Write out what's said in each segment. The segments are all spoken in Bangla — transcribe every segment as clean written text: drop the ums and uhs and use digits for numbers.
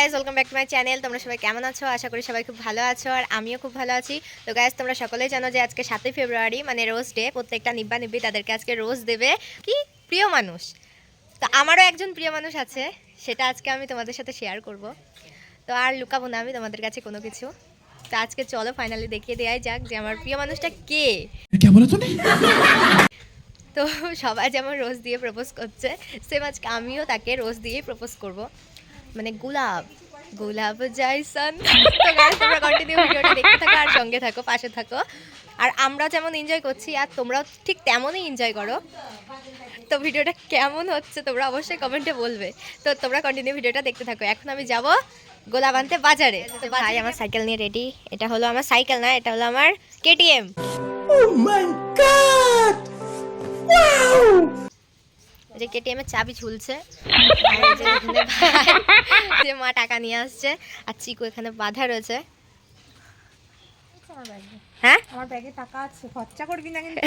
Guys, welcome back to my channel. তোমরা সবাই কেমন আছো? আশা করি সবাই খুব ভালো আছো, আর আমিও খুব ভালো আছি। তো গাইস, তোমরা সকলেই জানো যে আজকে 7ই ফেব্রুয়ারি, মানে রোজ ডে। প্রত্যেকটা নিব্বা নিব্বি তাদেরকে আজকে রোজ দেবে কি প্রিয় মানুষ। তো আমারও একজন প্রিয় মানুষ আছে, সেটা আজকে আমি তোমাদের সাথে শেয়ার করব। তো আর লুকাবো না আমি তোমাদের কাছে কোনো কিছু। তো আজকে চলো ফাইনালি দেখিয়ে দেওয়াই যাক যে আমার প্রিয় মানুষটা কে। তো সবাই যেমন রোজ দিয়ে প্রপোজ করছে, সেম আজকে আমিও তাকে রোজ দিয়েই প্রপোজ করব, মানে গোলাপ গোলাপ জাইসন। তো গাইস, তোমরা কন্টিনিউ ভিডিওটা দেখতে থাকো আর সঙ্গে থাকো, পাশে থাকো। আর আমরা যেমন এনজয় করছি আর তোমরাও ঠিক তেমনই এনজয় করো। তো ভিডিওটা কেমন হচ্ছে তোমরা অবশ্যই কমেন্টে বলবে। তো তোমরা কন্টিনিউ ভিডিওটা দেখতে থাকো। এখন আমি যাব গোলাপ আনতে বাজারে। তো ভাই আমার সাইকেল নিয়ে রেডি। এটা হলো আমার সাইকেল না, এটা হলো আমার কেটিএম। যে কেটিএম এর চাবি ঝুলছে, আর এই যে এখানে ভাই, যে মা টাকা নিয়ে আসছে, আর চিকু এখানে বাঁধা রয়েছে। হ্যাঁ, আমার ব্যাগে টাকা আছে, খরচা করবি না কিন্তু।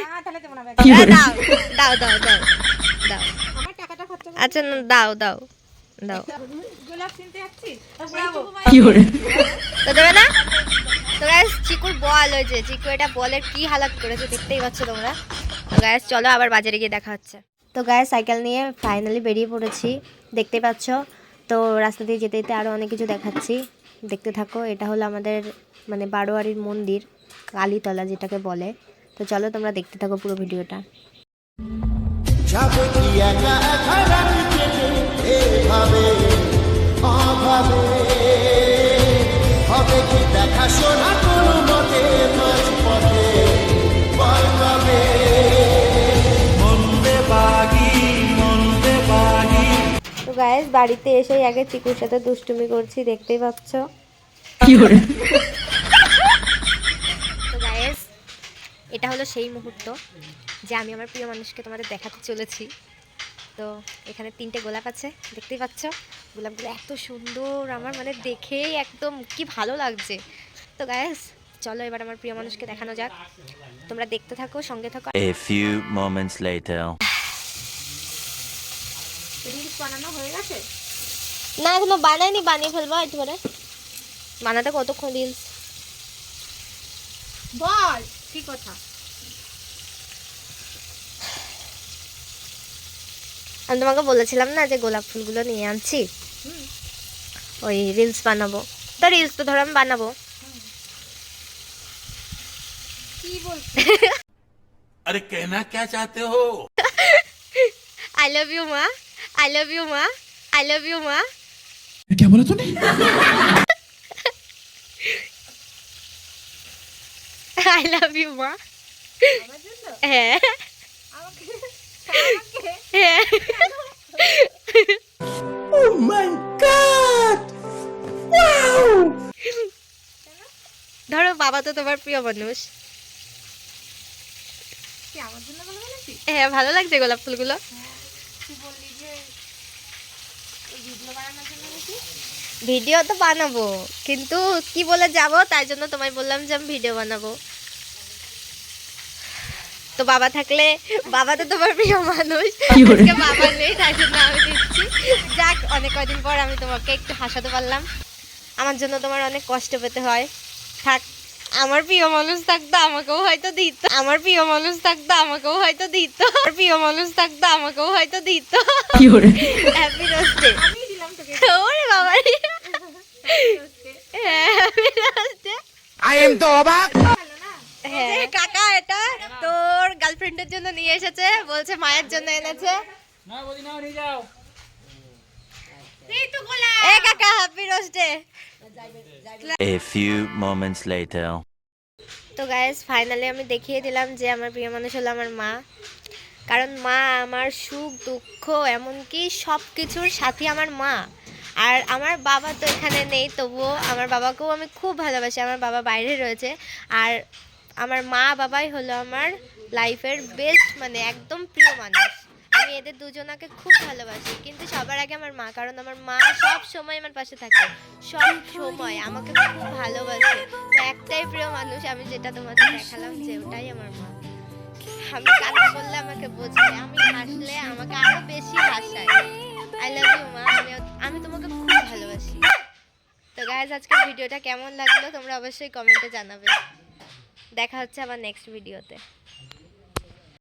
না, তাহলে দেব না ব্যাগে। দাও দাও দাও দাও দাও। আমার টাকাটা খরচা করবি। আচ্ছা না, দাও দাও দাও। গোলাপ কিনতে যাচ্ছি। তো দেবে না? তো গাইস, চিকুর বল হয়েছে, চিকু এটা বলের কি হালাত করেছে দেখতেই পাচ্ছ তোমরা। তো গাইস চলো আবার বাজারে গিয়ে দেখা হচ্ছে। তো গাইস, সাইকেল নিয়ে ফাইনালি বেরিয়ে পড়েছি, দেখতেই পাচ্ছ। তো রাস্তা দিয়ে যেতে যেতে আরও অনেক কিছু দেখাচ্ছি, দেখতে থাকো। এটা হলো আমাদের মানে বারোয়ারির মন্দির, কালীতলা যেটাকে বলে। তো চলো তোমরা দেখতে থাকো পুরো ভিডিওটা। তো গাইস, বাড়িতে এসেই আগে চিকুর সাথে দুষ্টুমি করছি, দেখতেই পাচ্ছ। তো গাইস, এটা হলো সেই মুহূর্ত যে আমি আমার প্রিয় মানুষকে তোমাদের দেখাতে চলেছি। তো এখানে 3টে গোলাপ আছে, দেখতেই পাচ্ছ। গোলাপগুলো এত সুন্দর, আমার মানে দেখেই একদম কি ভালো লাগছে। তো গাইস চলো এবার আমার প্রিয় মানুষকে দেখানো যাক, তোমরা দেখতে থাকো, সঙ্গে থাকো। A few moments later. Reels বানানো হয়ে গেছে? না, এখনো বানাইনি, বানিয়ে ফেলবো একটু পরে। বানাতে কতক্ষণ রিলস? বল কি কথা। আমি তোমাকে বলেছিলাম না যে গোলাপ ফুলগুলো নিয়ে আনছি, ওই রিলস বানাবো। তো রিলস তো ধরো আমি বানাবো। কি বলছিস? अरे कहना क्या चाहते हो? আই লাভ ইউ মা, আই লাভ ইউ মা, আই লাভ ইউ মা। क्या बोला तूने? আই লাভ ইউ মা। আমার জন্য? হ্যাঁ আমাকে আমাকে হ্যাঁ। Oh my God! Wow! ধরো বাবা তো তোমার প্রিয় মানুষ। কি আমার জন্য বলে বলেছিস? হ্যাঁ, ভালো লাগছে গোলাপ ফুলগুলো। তুই বললি যে এই ভিডিও বানানোর জন্য নাকি? ভিডিও তো বানাবো, কিন্তু কি বলে যাব, তাই জন্য তোমায় বললাম যে আমি ভিডিও বানাবো। তো বাবা থাকলে, বাবা তো তোমার প্রিয় মানুষ, আজকে বাবা নেই, তাই জন্য আমি দিচ্ছি। যাক, অনেক কদিন পর আমি তোমাকে একটু হাসাতে পারলাম। আমার জন্য তোমার অনেক কষ্ট পেতে হয়, থাক। আমার প্রিয় মানুষ থাকতো আমাকেও হয়তো দিত, আমার প্রিয় মানুষ থাকতো আমাকেও হয়তো দিত, আমার প্রিয় মানুষ থাকতো আমাকেও হয়তো দিত। হ্যাপি রোস্টে। আমি দিলাম তোকে। ওরে বাবা রে। হ্যাঁ, হ্যাপি রোস্টে। I am the অবাক। ভালো না? হ্যাঁ কাকা, এটা তোর গার্লফ্রেন্ডের জন্য নিয়ে এসেছে, বলছে মায়ের জন্য এনেছে। এই তো গোলাপ। এ কাকা, হ্যাপি রোস্টে। A few moments later. তো গাইস, ফাইনালি আমি দেখিয়ে দিলাম যে আমার প্রিয় মানুষ হলো আমার মা। কারণ মা আমার সুখ দুঃখ এমনকি সব কিছুর সাথী আমার মা। আর আমার বাবা তো এখানে নেই, তবুও আমার বাবাকেও আমি খুব ভালোবাসি। আমার বাবা বাইরে রয়েছে, আর আমার মা বাবাই হলো আমার লাইফের বেস্ট, মানে একদম প্রিয় মানুষ। আমি এদের দুজনাকে খুব ভালোবাসি, কিন্তু সবার আগে আমার মা, কারণ আমার মা সব সময় আমার পাশে থাকে, সব সময় আমাকে খুব ভালোবাসে। তো একটাই প্রিয় মানুষ আমি যেটা তোমাদের দেখালাম, যে ওটাই আমার মা। আমি কান্না করলে আমাকে বোঝায়, আমি হাসলে আমাকে আরো বেশি হাসায়। আই লাভ ইউ মা, আমি তোমাকে খুব গাইজ আজকের ভিডিওটা কেমন লাগলো তোমরা অবশ্যই কমেন্টে জানাবে। দেখা হচ্ছে আবার নেক্সট ভিডিওতে।